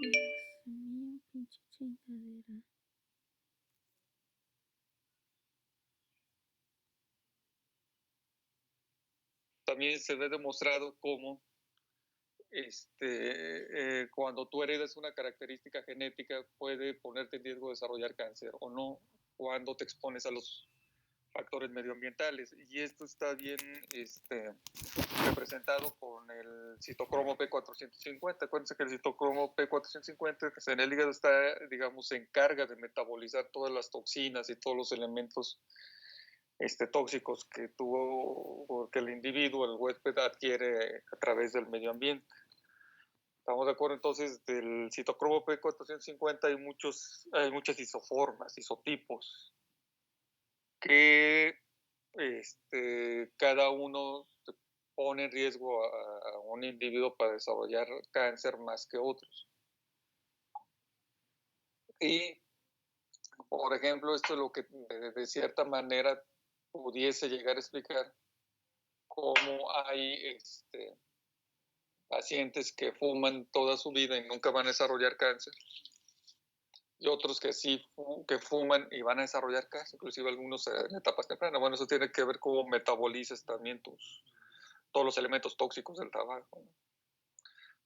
Dios mío, pinche chingadera. También se ve demostrado cómo cuando tú heredas una característica genética puede ponerte en riesgo de desarrollar cáncer o no, cuando te expones a los factores medioambientales. Y esto está bien representado con el citocromo P450. Acuérdense que el citocromo P450 en el hígado está, digamos, se encarga de metabolizar todas las toxinas y todos los elementos tóxicos que tuvo, que el individuo, el huésped, adquiere a través del medio ambiente. ¿Estamos de acuerdo? Entonces, del citocromo P450 hay muchas isoformas, isotipos, que cada uno pone en riesgo a un individuo para desarrollar cáncer más que otros. Y, por ejemplo, esto es lo que de cierta manera pudiese llegar a explicar cómo hay pacientes que fuman toda su vida y nunca van a desarrollar cáncer, y otros que sí que fuman y van a desarrollar cáncer, inclusive algunos en etapas tempranas. Bueno, eso tiene que ver cómo metabolizas también todos los elementos tóxicos del tabaco, ¿no?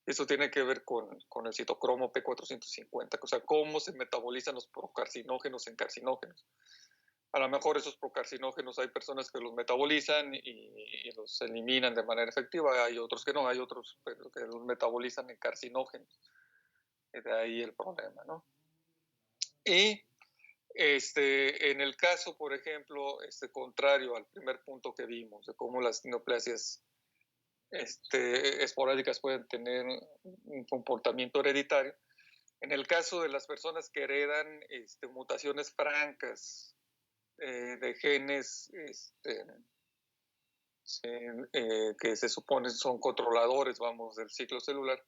Eso tiene que ver con el citocromo P450, o sea, cómo se metabolizan los procarcinógenos en carcinógenos. A lo mejor esos procarcinógenos hay personas que los metabolizan y los eliminan de manera efectiva, hay otros que no, hay otros que los metabolizan en carcinógenos. De ahí el problema, ¿no? Y en el caso, por ejemplo, contrario al primer punto que vimos, de cómo las neoplasias esporádicas pueden tener un comportamiento hereditario, en el caso de las personas que heredan mutaciones francas de genes que se supone son controladores, vamos, del ciclo celular,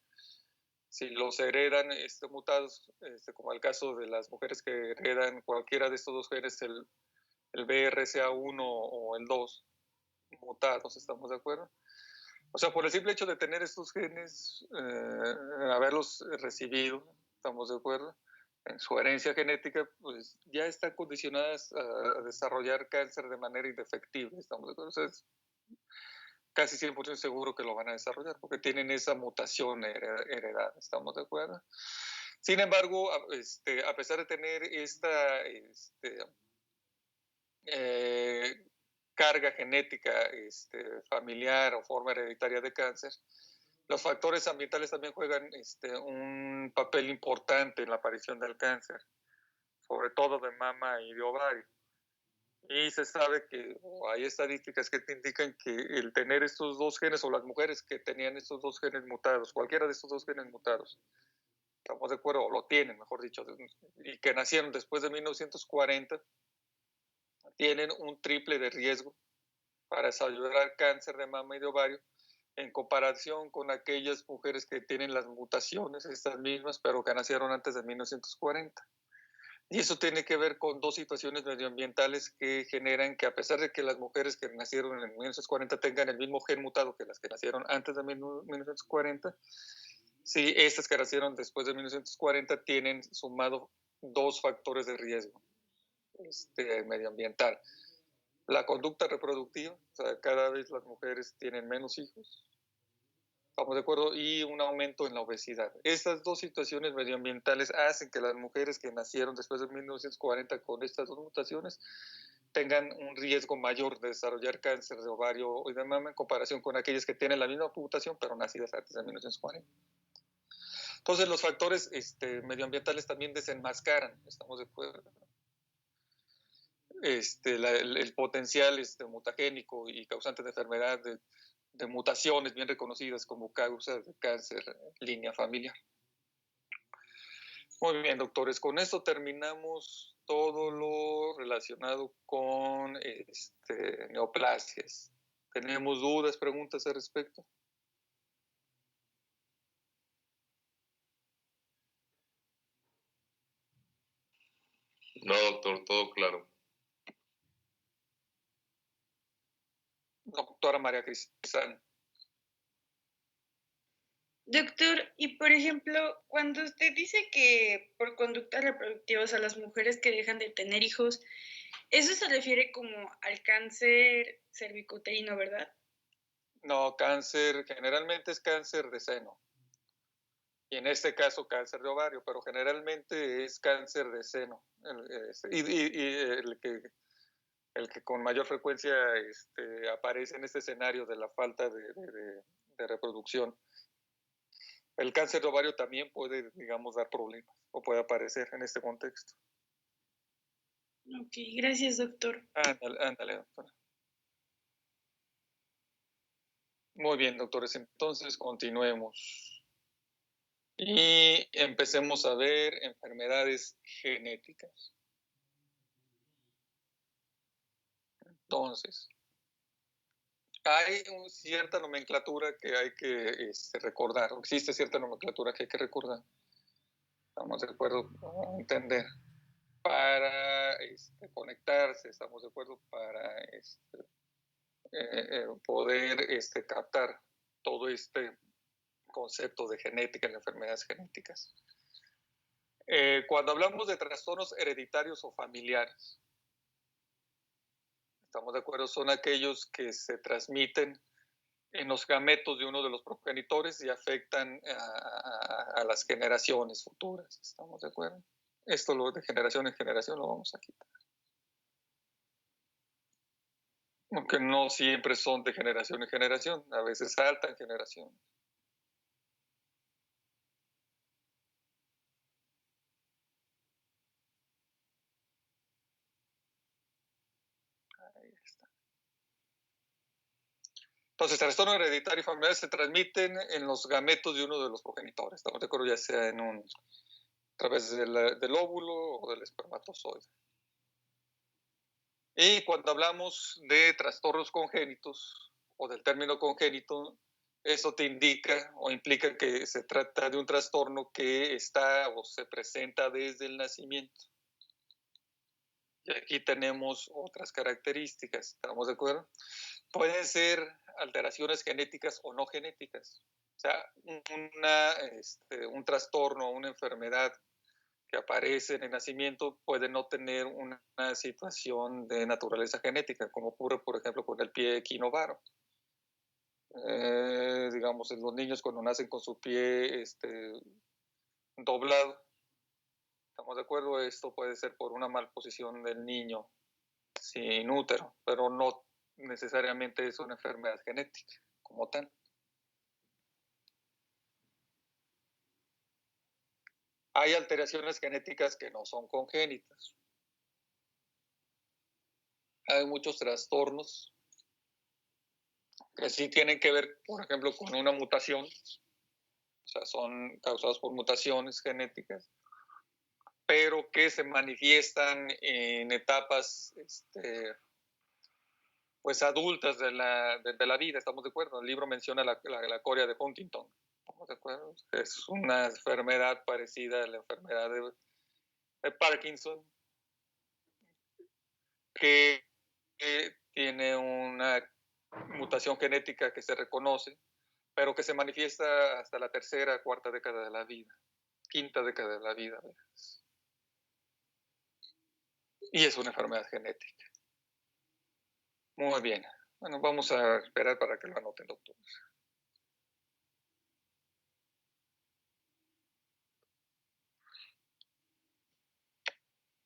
si los heredan mutados, como el caso de las mujeres que heredan cualquiera de estos dos genes, el BRCA1 o el 2, mutados, ¿estamos de acuerdo? O sea, por el simple hecho de tener estos genes, haberlos recibido, ¿estamos de acuerdo? En su herencia genética, pues ya están condicionadas a desarrollar cáncer de manera indefectible, ¿estamos de acuerdo? O sea, es casi 100% seguro que lo van a desarrollar porque tienen esa mutación heredada, ¿estamos de acuerdo? Sin embargo, a pesar de tener esta carga genética familiar o forma hereditaria de cáncer, los factores ambientales también juegan un papel importante en la aparición del cáncer, sobre todo de mama y de ovario. Y se sabe que hay estadísticas que te indican que el tener estos dos genes, o las mujeres que tenían estos dos genes mutados, cualquiera de estos dos genes mutados, estamos de acuerdo, o lo tienen, mejor dicho, y que nacieron después de 1940, tienen un triple de riesgo para desarrollar cáncer de mama y de ovario, en comparación con aquellas mujeres que tienen las mutaciones, estas mismas, pero que nacieron antes de 1940. Y eso tiene que ver con dos situaciones medioambientales que generan que, a pesar de que las mujeres que nacieron en 1940 tengan el mismo gen mutado que las que nacieron antes de 1940, sí, estas que nacieron después de 1940 tienen sumado dos factores de riesgo medioambiental. La conducta reproductiva, o sea, cada vez las mujeres tienen menos hijos, estamos de acuerdo, y un aumento en la obesidad. Estas dos situaciones medioambientales hacen que las mujeres que nacieron después de 1940 con estas dos mutaciones tengan un riesgo mayor de desarrollar cáncer de ovario y de mama en comparación con aquellas que tienen la misma mutación pero nacidas antes de 1940. Entonces los factores medioambientales también desenmascaran, estamos de acuerdo, el potencial mutagénico y causante de enfermedad de mutaciones bien reconocidas como causa de cáncer línea familiar. Muy bien, doctores, con esto terminamos todo lo relacionado con neoplasias. ¿Tenemos dudas, preguntas al respecto? No, doctor, todo claro. Doctora María Cristina. Doctor, y por ejemplo, cuando usted dice que por conductas reproductivas a las mujeres que dejan de tener hijos, eso se refiere como al cáncer cervicuterino, ¿verdad? No, cáncer, generalmente es cáncer de seno. Y en este caso cáncer de ovario, pero generalmente es cáncer de seno. El que con mayor frecuencia aparece en este escenario de la falta de reproducción. El cáncer de ovario también puede, digamos, dar problemas o puede aparecer en este contexto. Ok, gracias, doctor. Ándale, doctora. Muy bien, doctores, entonces continuemos. Y empecemos a ver enfermedades genéticas. Entonces, hay cierta nomenclatura que hay que recordar, o existe cierta nomenclatura que hay que recordar. Estamos de acuerdo a entender. Para conectarse, estamos de acuerdo para poder captar todo este concepto de genética en enfermedades genéticas. Cuando hablamos de trastornos hereditarios o familiares, estamos de acuerdo, son aquellos que se transmiten en los gametos de uno de los progenitores y afectan a las generaciones futuras. ¿Estamos de acuerdo? Esto lo de generación en generación lo vamos a quitar. Aunque no siempre son de generación en generación, a veces saltan generaciones. Ahí está. Entonces, trastorno hereditario y familiar se transmiten en los gametos de uno de los progenitores. Estamos de acuerdo, ya sea a través del óvulo o del espermatozoide. Y cuando hablamos de trastornos congénitos o del término congénito, eso te indica o implica que se trata de un trastorno que está o se presenta desde el nacimiento. Y aquí tenemos otras características, ¿estamos de acuerdo? Pueden ser alteraciones genéticas o no genéticas. O sea, un trastorno, una enfermedad que aparece en el nacimiento puede no tener una situación de naturaleza genética, como ocurre, por ejemplo, con el pie equinovaro. Digamos, en los niños cuando nacen con su pie doblado, ¿estamos de acuerdo? Esto puede ser por una malposición del niño sin útero, pero no necesariamente es una enfermedad genética como tal. Hay alteraciones genéticas que no son congénitas. Hay muchos trastornos que sí tienen que ver, por ejemplo, con una mutación, o sea, son causados por mutaciones genéticas, pero que se manifiestan en etapas pues adultas de la vida, ¿estamos de acuerdo? El libro menciona la coria de Huntington, ¿estamos de acuerdo? Es una enfermedad parecida a la enfermedad de Parkinson, que tiene una mutación genética que se reconoce, pero que se manifiesta hasta la tercera, cuarta década de la vida, quinta década de la vida. Y es una enfermedad genética. Muy bien. Bueno, vamos a esperar para que lo anoten, doctor.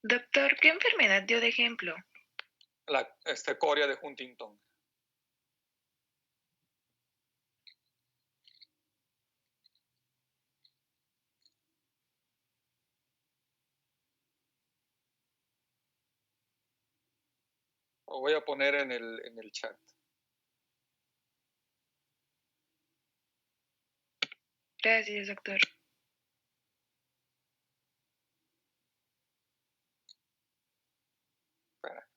Doctor, ¿qué enfermedad dio de ejemplo? La coria de Huntington. Lo voy a poner en el chat. Gracias, doctor. Espera.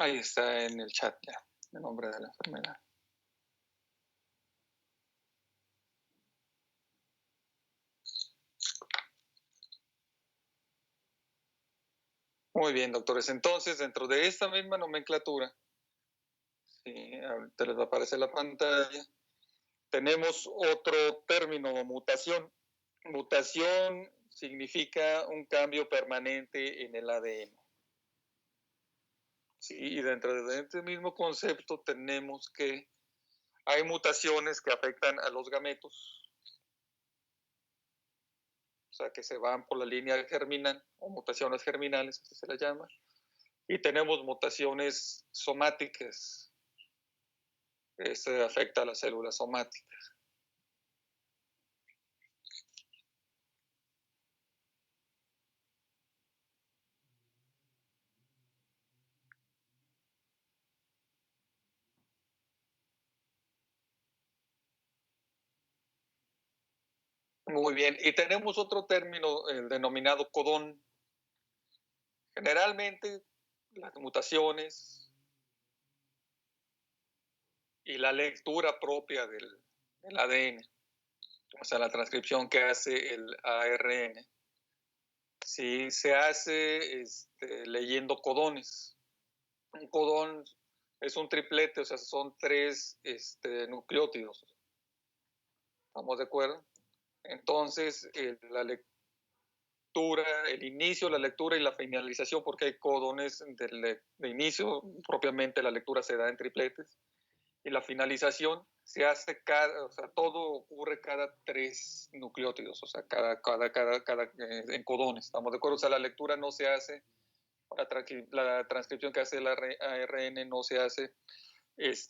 Ahí está en el chat ya, el nombre de la enfermedad. Muy bien, doctores. Entonces, dentro de esta misma nomenclatura, sí, ahorita les va a aparecer la pantalla, tenemos otro término, mutación. Mutación significa un cambio permanente en el ADN. Sí, y dentro de este mismo concepto tenemos que hay mutaciones que afectan a los gametos, o sea, que se van por la línea germinal, o mutaciones germinales, así se les llama. Y tenemos mutaciones somáticas, que afecta a las células somáticas. Muy bien, y tenemos otro término, el denominado codón. Generalmente, las mutaciones y la lectura propia del ADN, o sea, la transcripción que hace el ARN, sí, se hace leyendo codones. Un codón es un triplete, o sea, son 3 nucleótidos. ¿Estamos de acuerdo? Entonces, la lectura, el inicio, la lectura y la finalización, porque hay codones de inicio, propiamente la lectura se da en tripletes, y la finalización se hace o sea, todo ocurre cada 3 nucleótidos, o sea, en codones, ¿estamos de acuerdo? O sea, la lectura no se hace, la transcripción que hace el ARN no se hace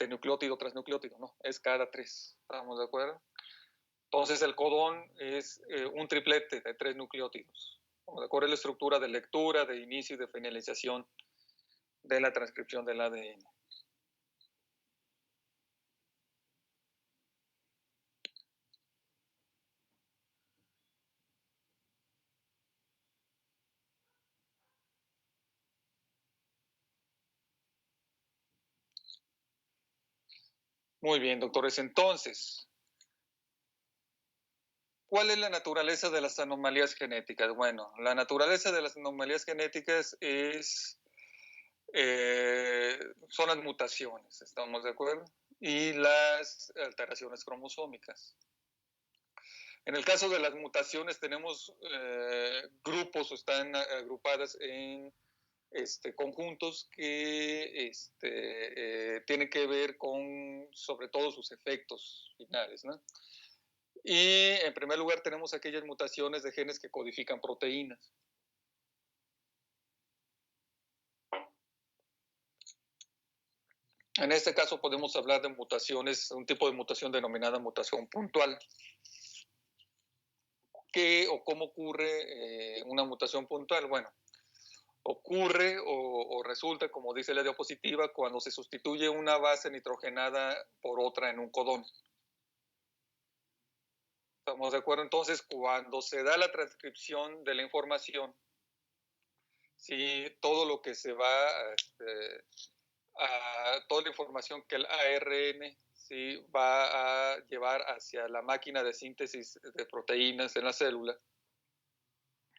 nucleótido tras nucleótido, no, es cada 3, ¿estamos de acuerdo? Entonces el codón es un triplete de 3 nucleótidos. ¿De acuerdo? Es la estructura de lectura, de inicio y de finalización de la transcripción del ADN. Muy bien, doctores. Entonces, ¿cuál es la naturaleza de las anomalías genéticas? Bueno, la naturaleza de las anomalías genéticas son las mutaciones, ¿estamos de acuerdo? Y las alteraciones cromosómicas. En el caso de las mutaciones tenemos grupos, o están agrupadas en conjuntos que tienen que ver con, sobre todo, sus efectos finales, ¿no? Y en primer lugar tenemos aquellas mutaciones de genes que codifican proteínas. En este caso podemos hablar de mutaciones, un tipo de mutación denominada mutación puntual. ¿Qué o cómo ocurre una mutación puntual? Bueno, ocurre o resulta, como dice la diapositiva, cuando se sustituye una base nitrogenada por otra en un codón. ¿Estamos de acuerdo? Entonces, cuando se da la transcripción de la información, sí, todo lo que se va a toda la información que el ARN sí, va a llevar hacia la máquina de síntesis de proteínas en la célula,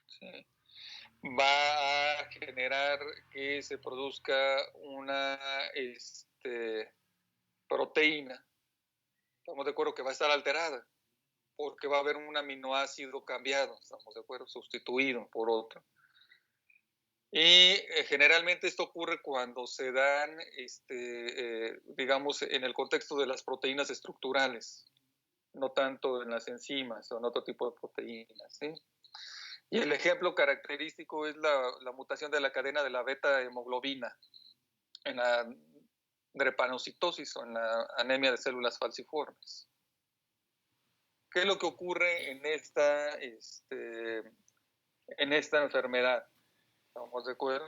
¿sí? Va a generar que se produzca una proteína. Estamos de acuerdo que va a estar alterada porque va a haber un aminoácido cambiado, estamos de acuerdo, sustituido por otro. Y generalmente esto ocurre cuando se dan, digamos, en el contexto de las proteínas estructurales, no tanto en las enzimas o en otro tipo de proteínas, ¿sí? Y el ejemplo característico es la mutación de la cadena de la beta-hemoglobina en la drepanocitosis o en la anemia de células falciformes. ¿Qué es lo que ocurre en esta enfermedad? ¿Estamos de acuerdo?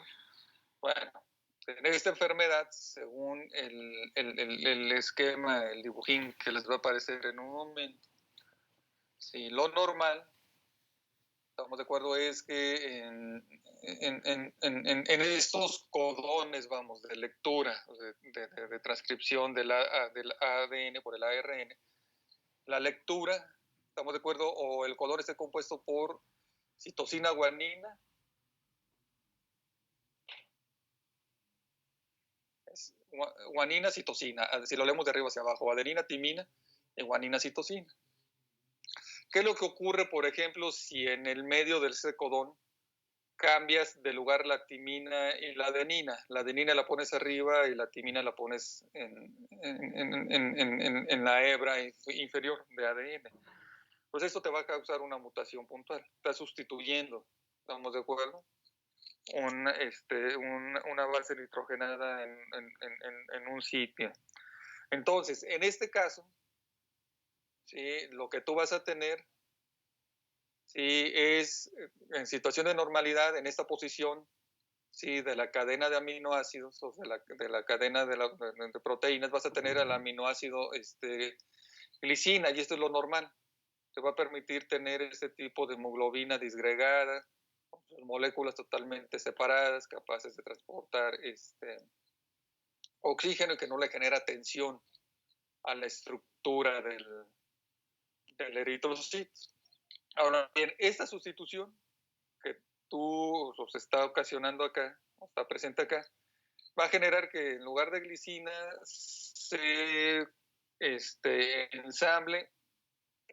Bueno, en esta enfermedad, según el esquema, el dibujín que les va a aparecer en un momento, sí, lo normal estamos de acuerdo, es que en estos codones, vamos, de lectura, de transcripción del ADN por el ARN, la lectura, estamos de acuerdo, o el codón esté compuesto por citosina, guanina, guanina, citosina, si lo leemos de arriba hacia abajo, adenina, timina y guanina, citosina. ¿Qué es lo que ocurre, por ejemplo, si en el medio del ese codón cambias de lugar la timina y la adenina? La adenina la pones arriba y la timina la pones en la hebra inferior de ADN. Pues esto te va a causar una mutación puntual. Está sustituyendo, ¿estamos de acuerdo? Una base nitrogenada en un sitio. Entonces, en este caso, ¿sí? Lo que tú vas a tener, ¿sí? Es en situación de normalidad, en esta posición, ¿sí? De la cadena de aminoácidos o de la cadena de proteínas, vas a tener el aminoácido glicina, y esto es lo normal. Te va a permitir tener ese tipo de hemoglobina disgregada, con sus moléculas totalmente separadas, capaces de transportar oxígeno y que no le genera tensión a la estructura del eritrocito. Ahora bien, esta sustitución que tú os está ocasionando acá, o está presente acá, va a generar que en lugar de glicina se ensamble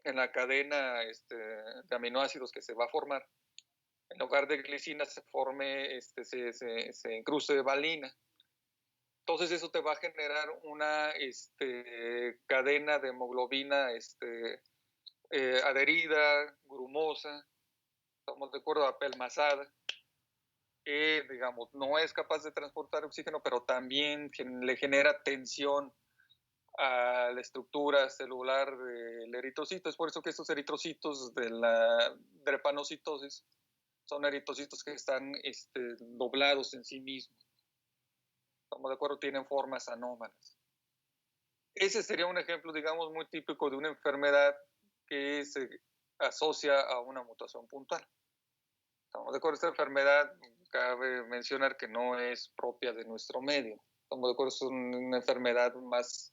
en la cadena de aminoácidos que se va a formar. En lugar de glicina se forme, se incruste valina. Entonces eso te va a generar una cadena de hemoglobina adherida, grumosa, estamos de acuerdo, apelmazada, que, digamos, no es capaz de transportar oxígeno, pero también le genera tensión a la estructura celular del eritrocito. Es por eso que estos eritrocitos de la drepanocitosis son eritrocitos que están doblados en sí mismos. Estamos de acuerdo, tienen formas anómalas. Ese sería un ejemplo, digamos, muy típico de una enfermedad que se asocia a una mutación puntual. Estamos de acuerdo, esta enfermedad cabe mencionar que no es propia de nuestro medio. Estamos de acuerdo, es una enfermedad más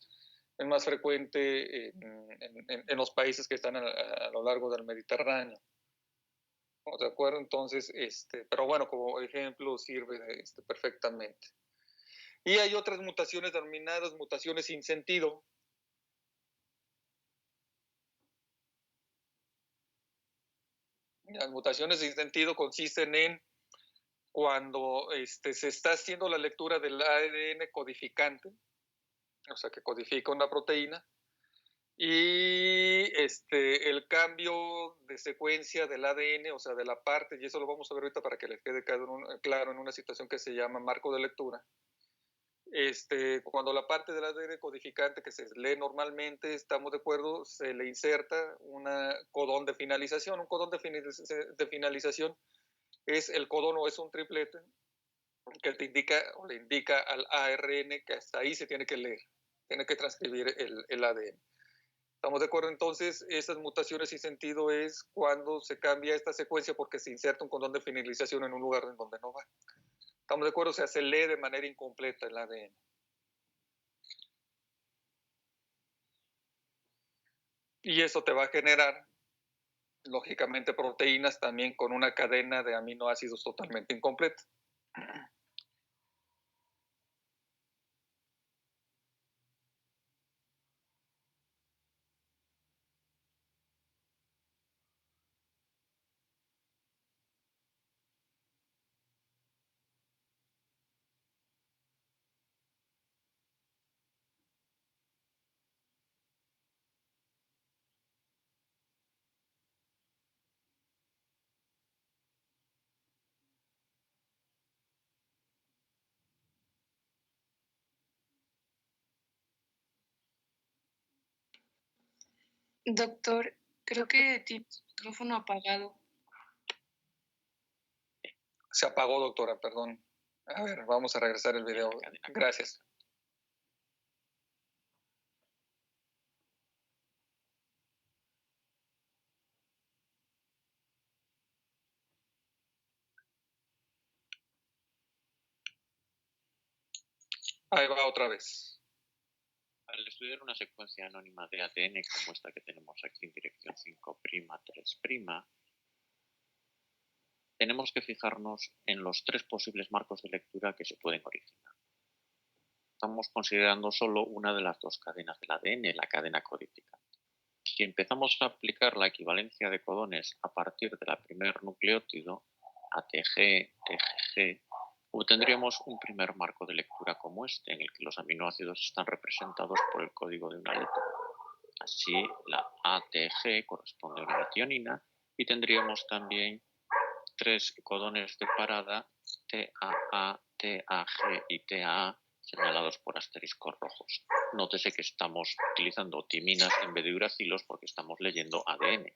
frecuente en los países que están a lo largo del Mediterráneo. ¿Estamos de acuerdo? Entonces, pero bueno, como ejemplo sirve perfectamente. Y hay otras mutaciones denominadas mutaciones sin sentido. Las mutaciones sin sentido consisten en cuando se está haciendo la lectura del ADN codificante, o sea, que codifica una proteína, y el cambio de secuencia del ADN, o sea, de la parte, y eso lo vamos a ver ahorita para que les quede claro en una situación que se llama marco de lectura. Cuando la parte del ADN codificante que se lee normalmente, estamos de acuerdo, se le inserta un codón de finalización. Un codón de finalización es el codón o es un triplete que te indica o le indica al ARN que hasta ahí se tiene que leer, tiene que transcribir el ADN. ¿Estamos de acuerdo? Entonces, esas mutaciones sin sentido es cuando se cambia esta secuencia porque se inserta un codón de finalización en un lugar en donde no va. ¿Estamos de acuerdo? O sea, se lee de manera incompleta el ADN. Y eso te va a generar, lógicamente, proteínas también con una cadena de aminoácidos totalmente incompleta. Doctor, creo que tiene su micrófono apagado. Se apagó, doctora, perdón. A ver, vamos a regresar el video. Gracias. Ahí va otra vez. Al estudiar una secuencia anónima de ADN como esta que tenemos aquí en dirección 5', 3', tenemos que fijarnos en los 3 posibles marcos de lectura que se pueden originar. Estamos considerando solo una de las 2 cadenas del ADN, la cadena codificante. Si empezamos a aplicar la equivalencia de codones a partir de la primer nucleótido, ATG, TGG, obtendríamos un primer marco de lectura como este, en el que los aminoácidos están representados por el código de una letra. Así, la ATG corresponde a una metionina y tendríamos también 3 codones de parada, TAA, TAG y TAA, señalados por asteriscos rojos. Nótese que estamos utilizando timinas en vez de uracilos porque estamos leyendo ADN.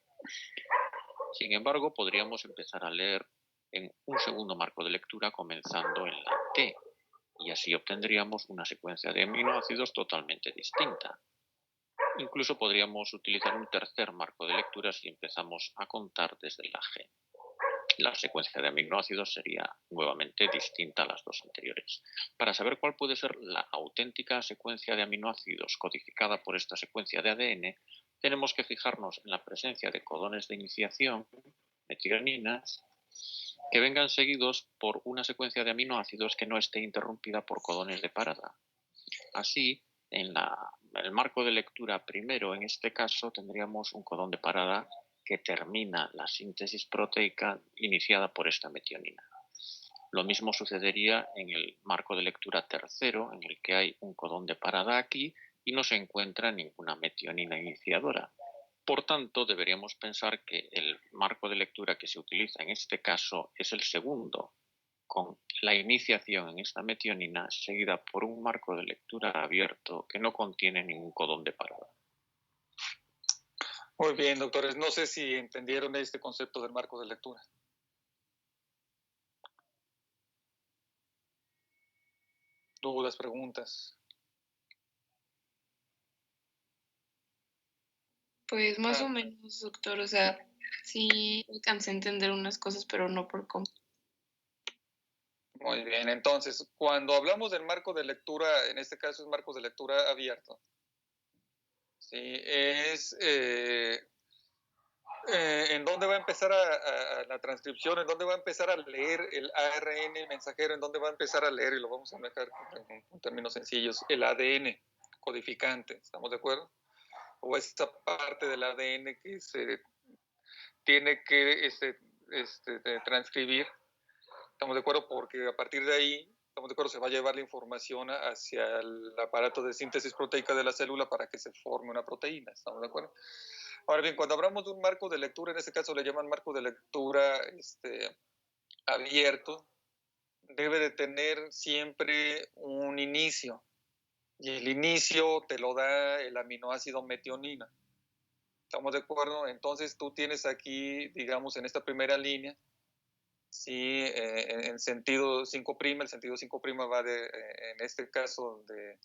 Sin embargo, podríamos empezar a leer en un segundo marco de lectura comenzando en la T, y así obtendríamos una secuencia de aminoácidos totalmente distinta. Incluso podríamos utilizar un tercer marco de lectura si empezamos a contar desde la G. La secuencia de aminoácidos sería nuevamente distinta a las 2 anteriores. Para saber cuál puede ser la auténtica secuencia de aminoácidos codificada por esta secuencia de ADN, tenemos que fijarnos en la presencia de codones de iniciación, metionininas, que vengan seguidos por una secuencia de aminoácidos que no esté interrumpida por codones de parada. Así, en el marco de lectura primero, en este caso, tendríamos un codón de parada que termina la síntesis proteica iniciada por esta metionina. Lo mismo sucedería en el marco de lectura tercero, en el que hay un codón de parada aquí y no se encuentra ninguna metionina iniciadora. Por tanto, deberíamos pensar que el marco de lectura que se utiliza en este caso es el segundo, con la iniciación en esta metionina seguida por un marco de lectura abierto que no contiene ningún codón de parada. Muy bien, doctores. No sé si entendieron este concepto del marco de lectura. ¿Dudas, preguntas? Pues más o menos, doctor. O sea, sí alcancé a entender unas cosas, pero no por completo. Muy bien, entonces, cuando hablamos del marco de lectura, en este caso es marco de lectura abierto. Sí, es en dónde va a empezar a la transcripción, en dónde va a empezar a leer el ARN mensajero, en dónde va a empezar a leer, y lo vamos a dejar en términos sencillos, el ADN codificante, ¿estamos de acuerdo? O esta parte del ADN que se tiene que transcribir, ¿estamos de acuerdo? Porque a partir de ahí, estamos de acuerdo, se va a llevar la información hacia el aparato de síntesis proteica de la célula para que se forme una proteína, ¿estamos de acuerdo? Ahora bien, cuando hablamos de un marco de lectura, en este caso le llaman marco de lectura abierto, debe de tener siempre un inicio. Y el inicio te lo da el aminoácido metionina. ¿Estamos de acuerdo? Entonces tú tienes aquí, digamos, en esta primera línea, sí, en sentido 5', el sentido 5' va en este caso de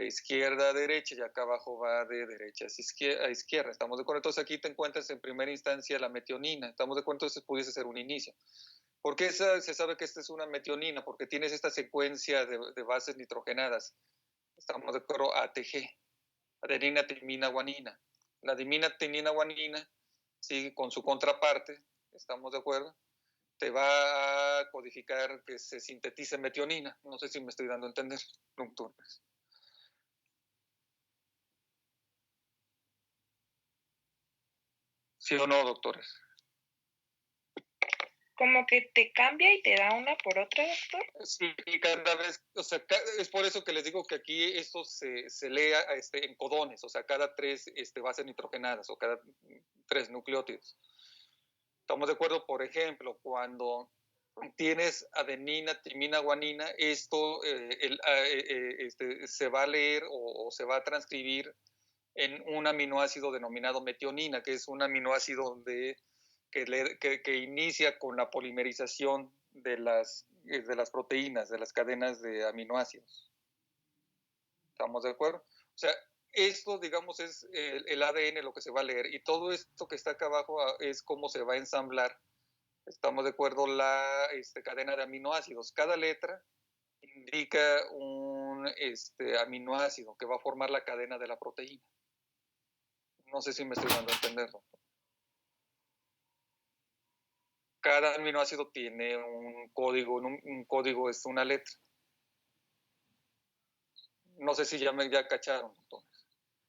izquierda a derecha y acá abajo va de derecha a izquierda. ¿Estamos de acuerdo? Entonces aquí te encuentras en primera instancia la metionina. ¿Estamos de acuerdo? Entonces pudiese ser un inicio. ¿Por qué se sabe que esta es una metionina? Porque tienes esta secuencia de bases nitrogenadas. Estamos de acuerdo, ATG, adenina, timina, guanina. La adenina, timina, guanina, sí, con su contraparte, ¿estamos de acuerdo? Te va a codificar que se sintetice metionina. No sé si me estoy dando a entender, doctores. ¿Sí o no, doctores? ¿Como que te cambia y te da una por otra, doctor? Sí, cada vez, o sea, es por eso que les digo que aquí esto se lea en codones, o sea, cada 3 bases nitrogenadas o cada 3 nucleótidos. ¿Estamos de acuerdo? Por ejemplo, cuando tienes adenina, timina, guanina, esto se va a leer o se va a transcribir en un aminoácido denominado metionina, que es un aminoácido que inicia con la polimerización de las proteínas, de las cadenas de aminoácidos. ¿Estamos de acuerdo? O sea, esto, digamos, es el ADN lo que se va a leer, y todo esto que está acá abajo es cómo se va a ensamblar, ¿estamos de acuerdo? La cadena de aminoácidos. Cada letra indica un aminoácido que va a formar la cadena de la proteína. No sé si me estoy dando a entender, doctor. Cada aminoácido tiene un código, un código es una letra. No sé si ya cacharon, doctor.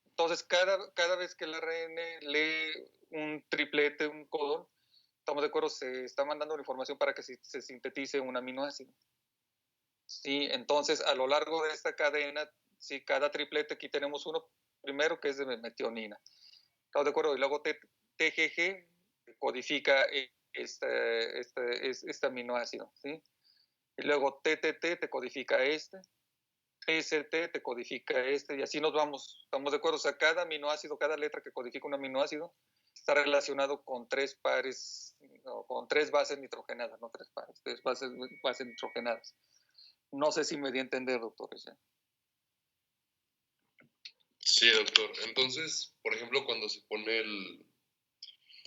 Entonces, cada vez que el ARN lee un triplete, un codón, estamos de acuerdo, se está mandando la información para que se sintetice un aminoácido. Sí, entonces, a lo largo de esta cadena, sí, cada triplete, aquí tenemos uno primero que es de metionina. ¿Estamos de acuerdo? Y luego TGG codifica este aminoácido, ¿sí? Y luego TTT te codifica ST te codifica y así nos vamos. ¿Estamos de acuerdo? O sea, cada aminoácido, cada letra que codifica un aminoácido está relacionado con tres pares, no, con tres bases nitrogenadas, no tres pares, tres bases nitrogenadas. No sé si me di a entender, doctor. Sí, doctor. Entonces, por ejemplo, cuando se pone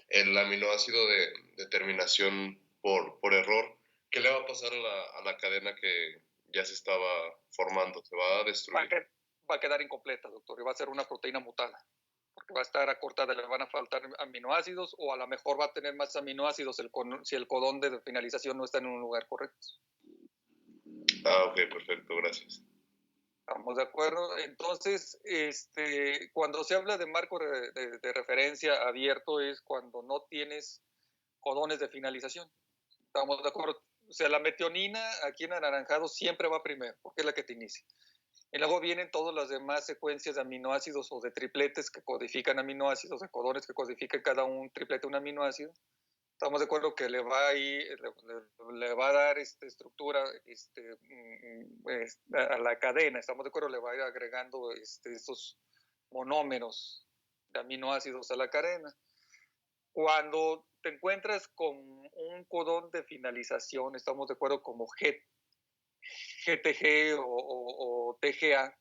el aminoácido de terminación por error, ¿qué le va a pasar a la cadena que ya se estaba formando? ¿Se va a destruir? Va a quedar incompleta, doctor, y va a ser una proteína mutada, porque va a estar acortada, le van a faltar aminoácidos, o a lo mejor va a tener más aminoácidos si el codón de finalización no está en un lugar correcto. Ah, ok, perfecto, gracias. ¿Estamos de acuerdo? Entonces, cuando se habla de marco de referencia abierto es cuando no tienes codones de finalización. ¿Estamos de acuerdo? O sea, la metionina aquí en anaranjado siempre va primero, porque es la que te inicia. Y luego vienen todas las demás secuencias de aminoácidos o de tripletes que codifican aminoácidos, de codones que codifican cada un triplete un aminoácido. Estamos de acuerdo que le va a dar estructura a la cadena. Estamos de acuerdo, le va a ir agregando estos monómeros de aminoácidos a la cadena. Cuando te encuentras con un codón de finalización, estamos de acuerdo como GTG o TGA,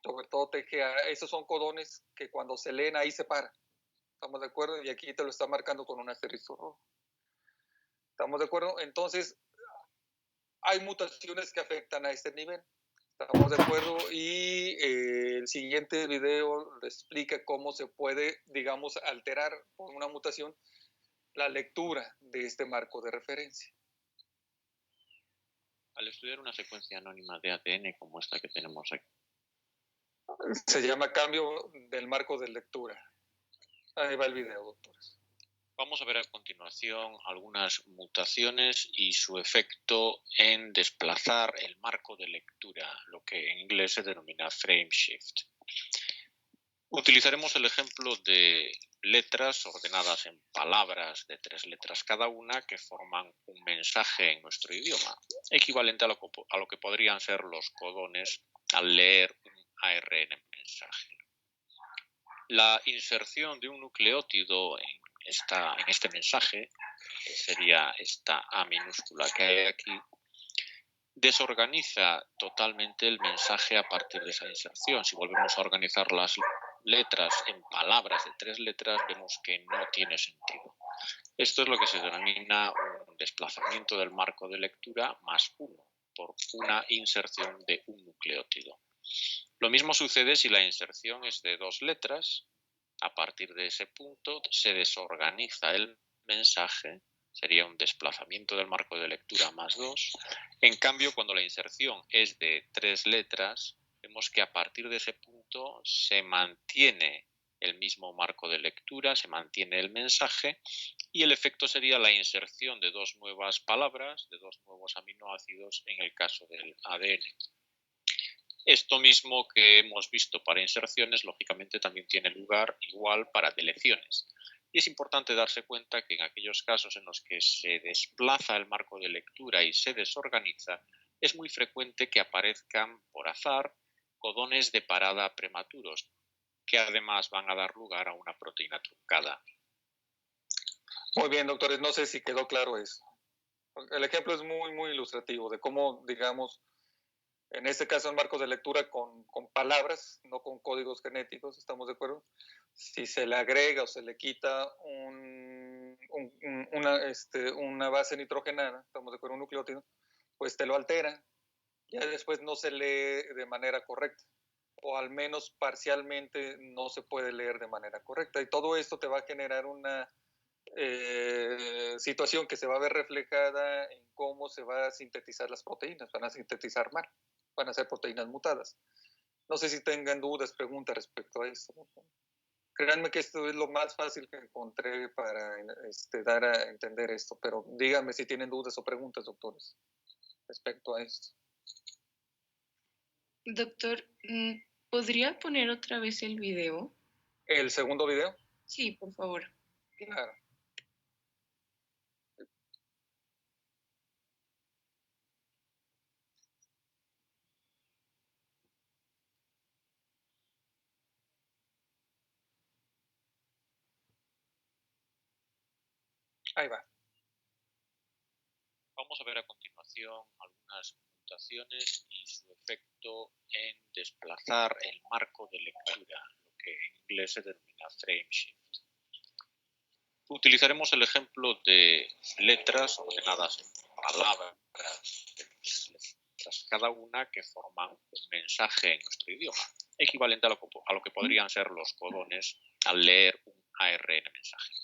sobre todo TGA, esos son codones que cuando se leen ahí se para. ¿Estamos de acuerdo? Y aquí te lo está marcando con un asterisco rojo. ¿Estamos de acuerdo? Entonces, hay mutaciones que afectan a este nivel. ¿Estamos de acuerdo? Y el siguiente video explica cómo se puede, digamos, alterar por una mutación la lectura de este marco de referencia. Al estudiar una secuencia anónima de ADN como esta que tenemos aquí, se llama cambio del marco de lectura. Ahí va el video, doctores. Vamos a ver a continuación algunas mutaciones y su efecto en desplazar el marco de lectura, lo que en inglés se denomina frame shift. Utilizaremos el ejemplo de letras ordenadas en palabras de 3 letras cada una que forman un mensaje en nuestro idioma, equivalente a lo que podrían ser los codones al leer un ARN mensaje. La inserción de un nucleótido en este mensaje, que sería esta A minúscula que hay aquí, desorganiza totalmente el mensaje a partir de esa inserción. Si volvemos a organizar las letras en palabras de 3 letras, vemos que no tiene sentido. Esto es lo que se denomina un desplazamiento del marco de lectura más 1 por una inserción de un nucleótido. Lo mismo sucede si la inserción es de 2 letras. A partir de ese punto se desorganiza el mensaje, sería un desplazamiento del marco de lectura más 2. En cambio, cuando la inserción es de 3 letras, vemos que a partir de ese punto se mantiene el mismo marco de lectura, se mantiene el mensaje y el efecto sería la inserción de 2 nuevas palabras, de 2 nuevos aminoácidos en el caso del ADN. Esto mismo que hemos visto para inserciones, lógicamente también tiene lugar igual para deleciones. Y es importante darse cuenta que en aquellos casos en los que se desplaza el marco de lectura y se desorganiza, es muy frecuente que aparezcan por azar codones de parada prematuros, que además van a dar lugar a una proteína truncada. Muy bien, doctores, no sé si quedó claro eso. El ejemplo es muy, muy ilustrativo de cómo, digamos, en este caso el marco de lectura con palabras, no con códigos genéticos, ¿estamos de acuerdo? Si se le agrega o se le quita una base nitrogenada, ¿estamos de acuerdo? Un nucleótido, pues te lo altera. ya después no se lee de manera correcta, o al menos parcialmente no se puede leer de manera correcta. Y todo esto te va a generar una situación que se va a ver reflejada en cómo se va a sintetizar las proteínas. Van a sintetizar mal, van a ser proteínas mutadas. No sé si tengan dudas, preguntas respecto a esto. Créanme que esto es lo más fácil que encontré para dar a entender esto, pero díganme si tienen dudas o preguntas, doctores, respecto a esto. Doctor, ¿podría poner otra vez el video? ¿El segundo video? Sí, por favor. Claro. Ahí va. Vamos a ver a continuación algunas mutaciones y su efecto en desplazar el marco de lectura, lo que en inglés se denomina frame shift. Utilizaremos el ejemplo de letras ordenadas en palabras, cada una que forman un mensaje en nuestro idioma, equivalente a lo que podrían ser los codones al leer un ARN mensaje.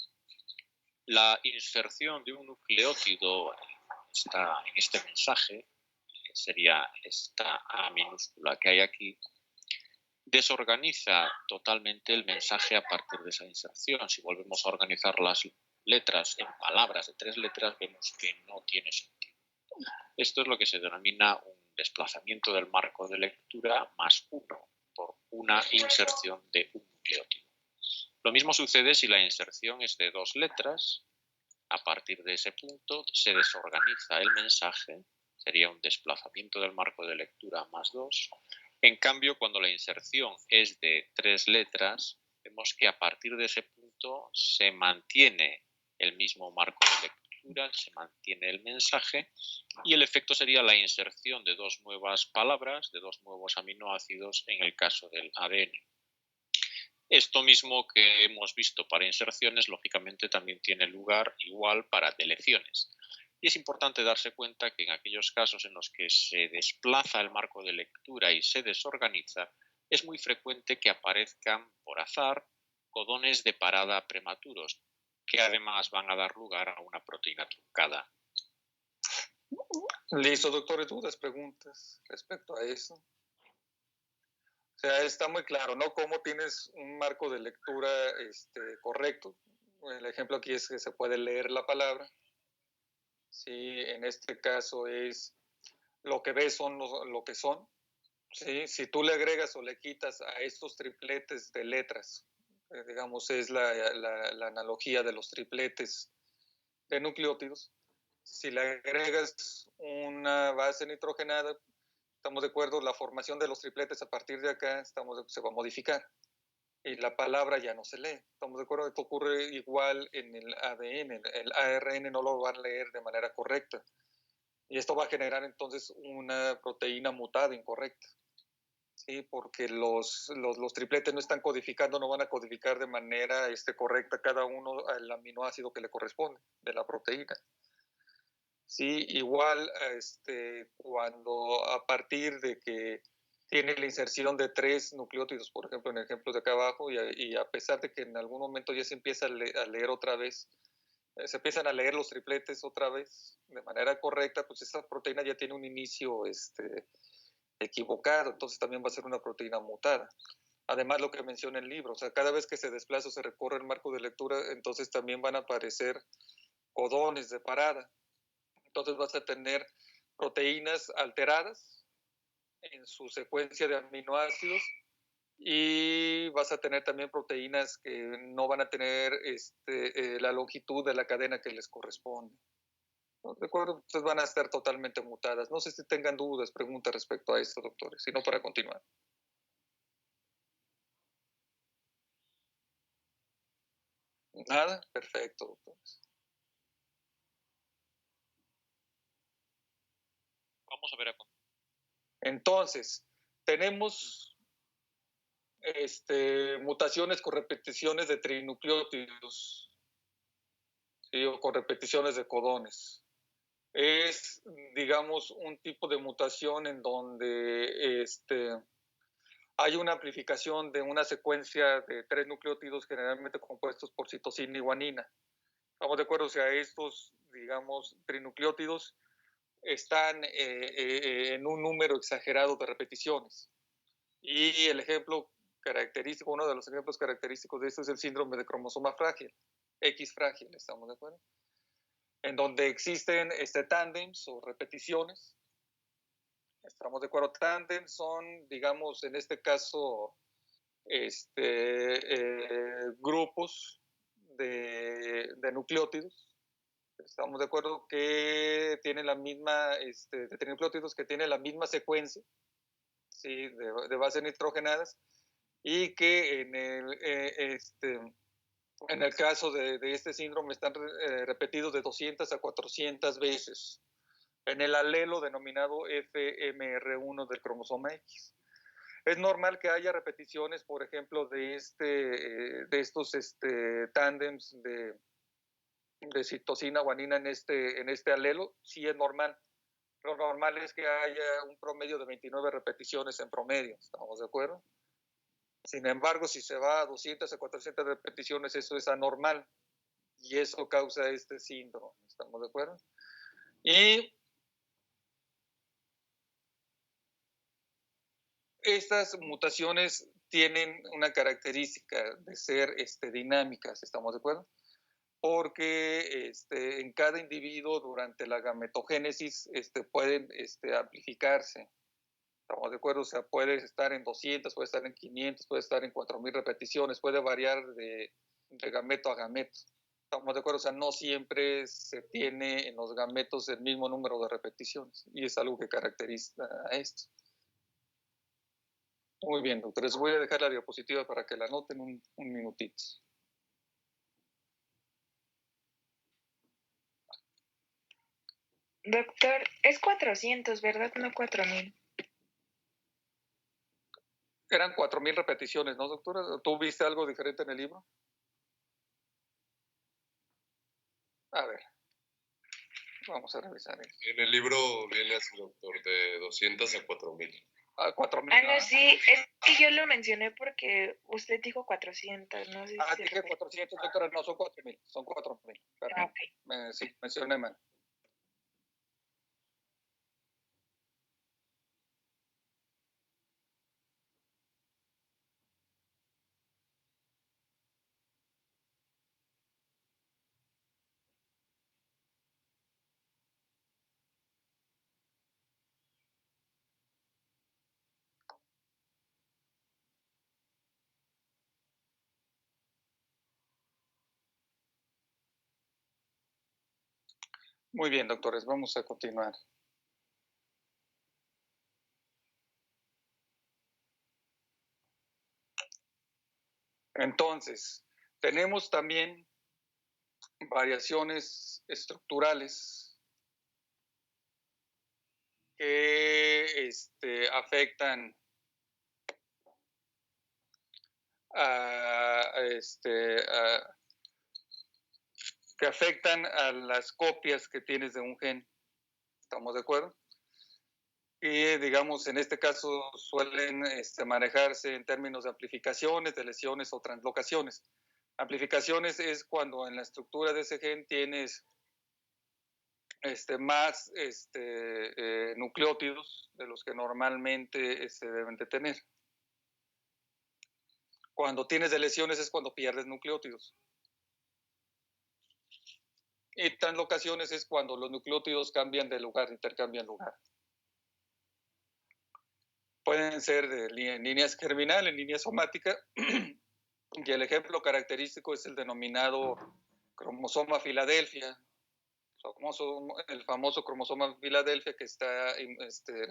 La inserción de un nucleótido en este mensaje, que sería esta A minúscula que hay aquí, desorganiza totalmente el mensaje a partir de esa inserción. Si volvemos a organizar las letras en palabras de 3 letras, vemos que no tiene sentido. Esto es lo que se denomina un desplazamiento del marco de lectura más 1 por una inserción de un nucleótido. Lo mismo sucede si la inserción es de 2 letras. A partir de ese punto se desorganiza el mensaje, sería un desplazamiento del marco de lectura más 2. En cambio, cuando la inserción es de 3 letras, vemos que a partir de ese punto se mantiene el mismo marco de lectura, se mantiene el mensaje y el efecto sería la inserción de 2 nuevas palabras, de 2 nuevos aminoácidos en el caso del ADN. Esto mismo que hemos visto para inserciones, lógicamente también tiene lugar igual para deleciones. Y es importante darse cuenta que en aquellos casos en los que se desplaza el marco de lectura y se desorganiza, es muy frecuente que aparezcan por azar codones de parada prematuros, que además van a dar lugar a una proteína truncada. Listo, doctores, dudas, preguntas respecto a eso. O sea, está muy claro, ¿no? Cómo tienes un marco de lectura correcto. El ejemplo aquí es que se puede leer la palabra. Sí, en este caso es lo que ves son lo que son. ¿Sí? Si tú le agregas o le quitas a estos tripletes de letras, digamos, es la analogía de los tripletes de nucleótidos. Si le agregas una base nitrogenada, estamos de acuerdo, la formación de los tripletes a partir de acá se va a modificar y la palabra ya no se lee. Estamos de acuerdo, esto ocurre igual en el ADN, el ARN no lo van a leer de manera correcta y esto va a generar entonces una proteína mutada incorrecta. Sí, porque los tripletes no están codificando, no van a codificar de manera correcta cada uno al aminoácido que le corresponde de la proteína. Sí, igual cuando a partir de que tiene la inserción de 3 nucleótidos, por ejemplo, en el ejemplo de acá abajo, y a pesar de que en algún momento ya se empieza a leer otra vez, se empiezan a leer los tripletes otra vez de manera correcta, pues esta proteína ya tiene un inicio equivocado, entonces también va a ser una proteína mutada. Además, lo que menciona el libro, o sea, cada vez que se desplaza o se recorre el marco de lectura, entonces también van a aparecer codones de parada. Entonces vas a tener proteínas alteradas en su secuencia de aminoácidos y vas a tener también proteínas que no van a tener la longitud de la cadena que les corresponde. ¿De acuerdo? Entonces van a estar totalmente mutadas. No sé si tengan dudas, preguntas respecto a esto, doctores, sino para continuar. Nada, perfecto, doctores. Vamos a ver a continuación. Entonces, tenemos mutaciones con repeticiones de trinucleótidos, ¿sí? O con repeticiones de codones. es, digamos, un tipo de mutación en donde hay una amplificación de una secuencia de 3 nucleótidos generalmente compuestos por citosina y guanina. ¿Estamos de acuerdo? O sea, estos, digamos, trinucleótidos están en un número exagerado de repeticiones. Y el ejemplo característico, uno de los ejemplos característicos de esto es el síndrome de cromosoma frágil, X frágil, ¿estamos de acuerdo? En donde existen tándems o repeticiones. Estamos de acuerdo, tándems son, digamos, en este caso, grupos de nucleótidos. Estamos de acuerdo que tienen la misma, de nucleótidos que tienen la misma secuencia, ¿sí? de bases nitrogenadas, y que en el caso de este síndrome están repetidos de 200 a 400 veces en el alelo denominado FMR1 del cromosoma X. Es normal que haya repeticiones, por ejemplo, de estos tándems de citosina, guanina en este alelo. Sí es normal. Lo normal es que haya un promedio de 29 repeticiones en promedio, ¿estamos de acuerdo? Sin embargo, si se va a 200 a 400 repeticiones, eso es anormal y eso causa este síndrome, ¿estamos de acuerdo? Y estas mutaciones tienen una característica de ser dinámicas, ¿estamos de acuerdo? Porque en cada individuo durante la gametogénesis pueden amplificarse. ¿Estamos de acuerdo? O sea, puede estar en 200, puede estar en 500, puede estar en 4000 repeticiones, puede variar de gameto a gameto. ¿Estamos de acuerdo? O sea, no siempre se tiene en los gametos el mismo número de repeticiones y es algo que caracteriza a esto. Muy bien, doctores, voy a dejar la diapositiva para que la anoten un minutito. Doctor, es 400, ¿verdad? No 4000. Eran 4000 repeticiones, ¿no, doctora? ¿Tú viste algo diferente en el libro? A ver, vamos a revisar eso. En el libro viene así, doctor, de 200 a 4000. Ah, 4000. Ah, no, sí, es que yo lo mencioné porque usted dijo 400, no sé si Dije 400, doctora, no, son 4000, son 4000. Ah, ok. Sí, mencioné mal. Muy bien, doctores, vamos a continuar. Entonces, tenemos también variaciones estructurales que afectan que afectan a las copias que tienes de un gen. ¿Estamos de acuerdo? Y digamos, en este caso suelen manejarse en términos de amplificaciones, de lesiones o translocaciones. Amplificaciones es cuando en la estructura de ese gen tienes más nucleótidos de los que normalmente se deben de tener. Cuando tienes de lesiones es cuando pierdes nucleótidos. Y translocaciones es cuando los nucleótidos cambian de lugar, intercambian lugar. Pueden ser en líneas germinal, en línea somática, y el ejemplo característico es el denominado cromosoma Filadelfia, el famoso cromosoma Filadelfia que está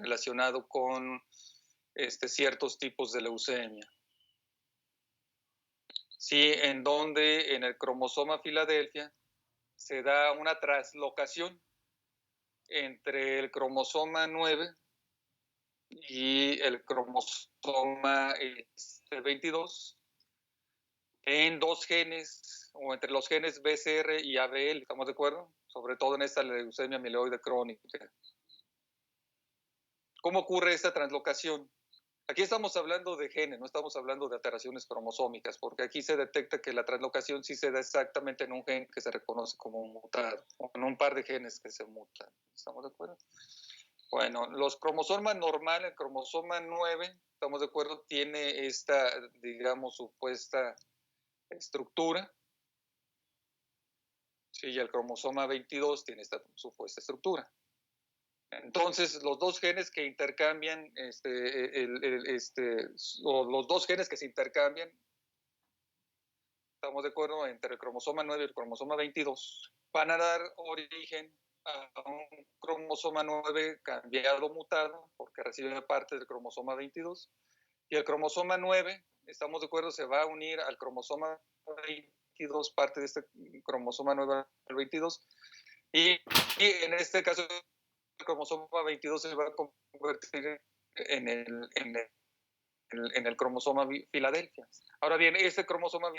relacionado con ciertos tipos de leucemia. Sí, en donde en el cromosoma Filadelfia se da una translocación entre el cromosoma 9 y el cromosoma 22 en dos genes, o entre los genes BCR y ABL, ¿estamos de acuerdo? sobre todo en esta leucemia mieloide crónica. ¿Cómo ocurre esta translocación? Aquí estamos hablando de genes, no estamos hablando de alteraciones cromosómicas, porque aquí se detecta que la translocación sí se da exactamente en un gen que se reconoce como mutado, o en un par de genes que se mutan. ¿Estamos de acuerdo? Bueno, los cromosomas normales, el cromosoma 9, ¿estamos de acuerdo? Tiene esta, digamos, supuesta estructura. Sí, y el cromosoma 22 tiene esta supuesta estructura. Entonces, los dos genes que intercambian, o los dos genes que se intercambian, estamos de acuerdo, entre el cromosoma 9 y el cromosoma 22, van a dar origen a un cromosoma 9 cambiado, mutado, porque recibe parte del cromosoma 22, y el cromosoma 9, estamos de acuerdo, se va a unir al cromosoma 22, parte de este cromosoma 9 al 22, y en este caso el cromosoma 22 se va a convertir en el cromosoma Filadelfia. Ahora bien, este cromosoma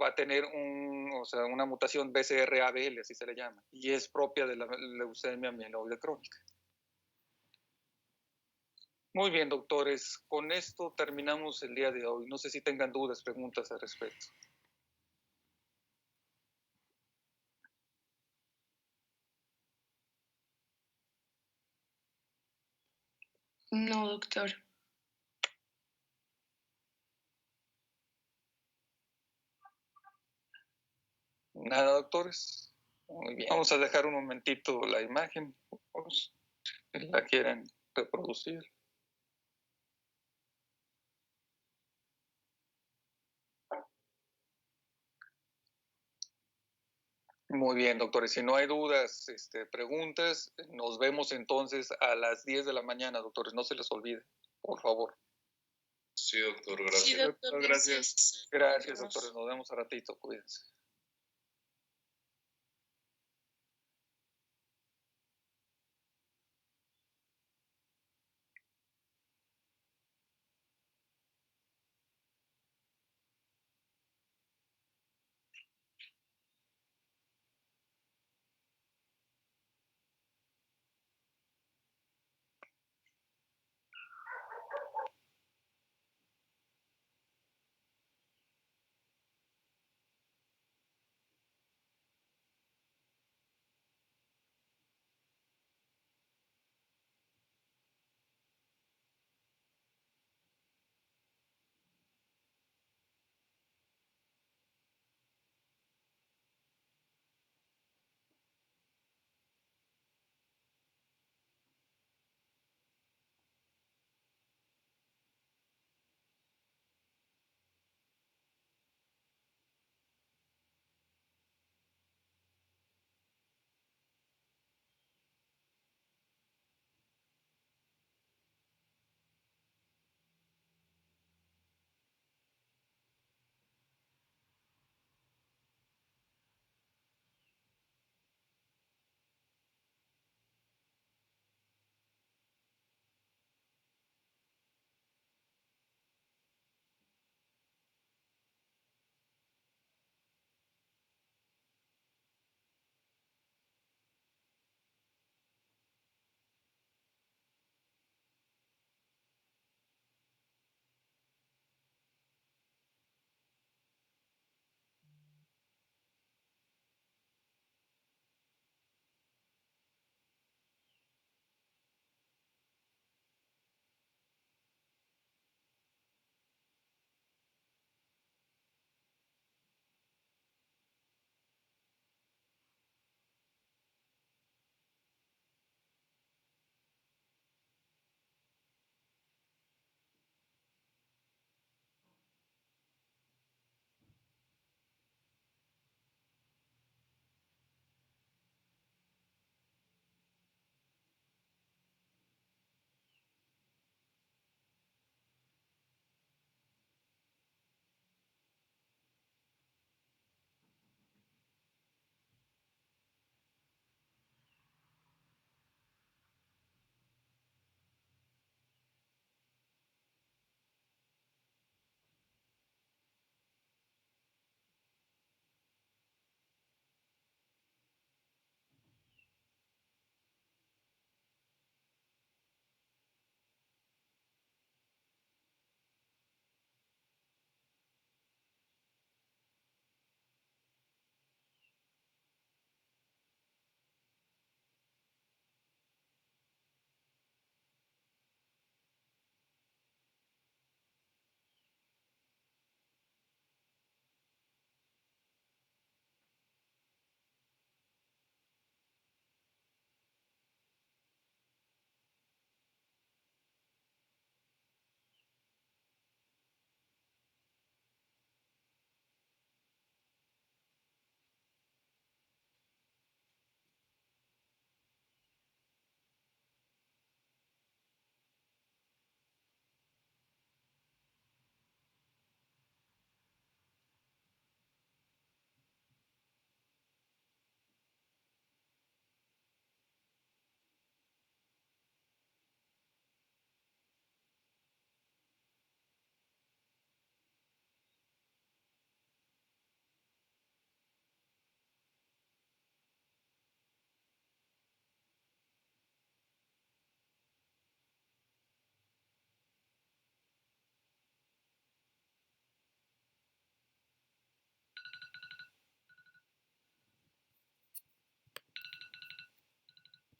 va a tener una mutación BCR-ABL, así se le llama, y es propia de la leucemia mieloide crónica. Muy bien, doctores, con esto terminamos el día de hoy. No sé si tengan dudas, preguntas al respecto. No, doctor. Nada, doctores. Muy bien. Vamos a dejar un momentito la imagen, si la quieren reproducir. Muy bien, doctores. Si no hay dudas, preguntas, nos vemos entonces a las 10 de la mañana, doctores. No se les olvide, por favor. Sí, doctor, gracias. Sí, doctor, gracias. Gracias, doctores. Nos vemos a ratito. Cuídense.